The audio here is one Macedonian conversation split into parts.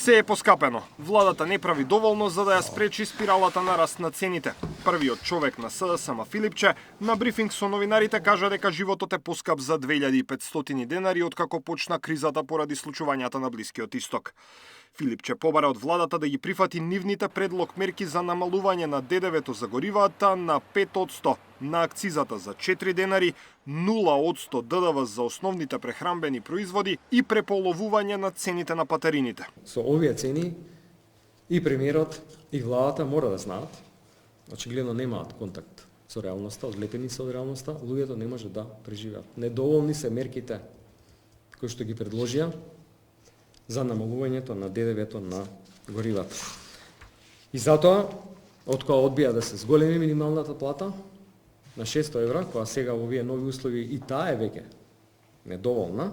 Се е поскапено. Владата не прави доволно за да ја спречи спиралата на раст на цените. Првиот човек на СДСМ Филипче на брифинг со новинарите кажа дека животот е поскап за 2500 денари откако почна кризата поради случувањата на Блискиот Исток. Филипче побара од владата да ги прифати нивните предлог мерки за намалување на ДДВ-то за горивата на 5%, на акцизата за 4 денари, 0% ДДВ за основните прехранбени производи и преполовување на цените на патарините. Со овие цени и премиерот и владата мора да знаат, очигледно немаат контакт со реалноста, одлепени се од реалноста, луѓето не може да преживеат. Недоволни се мерките кои што ги предложија за намалувањето на ДДВ-то на горивата. И затоа, откоја одбија да се зголеми минималната плата на 600 евра, која сега во овие нови услови и таа е веќе недоволна,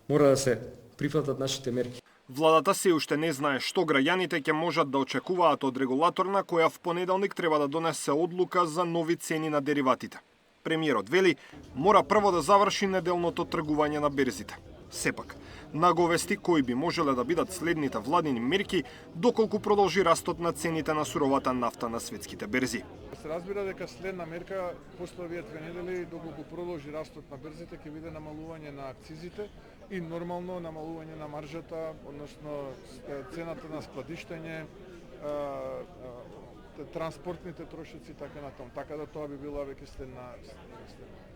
мора да се прифатат нашите мерки. Владата се уште не знае што граѓаните ќе можат да очекуваат од регулаторна која в понеделник треба да донесе одлука за нови цени на дериватите. Премиерот вели, мора прво да заврши неделното тргување на берзите. Сепак, наговести кои би можеле да бидат следните владини мерки доколку продолжи растот на цените на суровата нафта на светските берзи. Се разбира дека следна мерка после овие 2 недели доколку продолжи растот на берзите ќе биде намалување на акцизите и нормално намалување на маржата, односно цената на складиштење, транспортните трошоци така натаму. Така да тоа би била веќе следна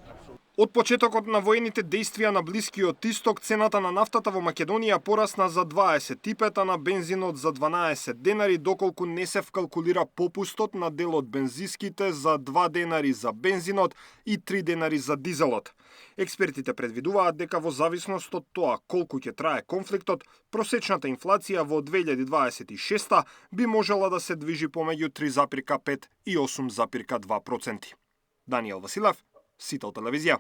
апсолутно. Од почетокот на воените действија на Блискиот Исток, цената на нафтата во Македонија порасна за 25, а на бензинот за 12 денари, доколку не се вкалкулира попустот на дел од бензиските за 2 денари за бензинот и 3 денари за дизелот. Експертите предвидуваат дека во зависност од тоа колку ќе трае конфликтот, просечната инфлација во 2026 би можела да се движи помеѓу 3,5 и 8,2%. Даниел Василев, Сител телевизија.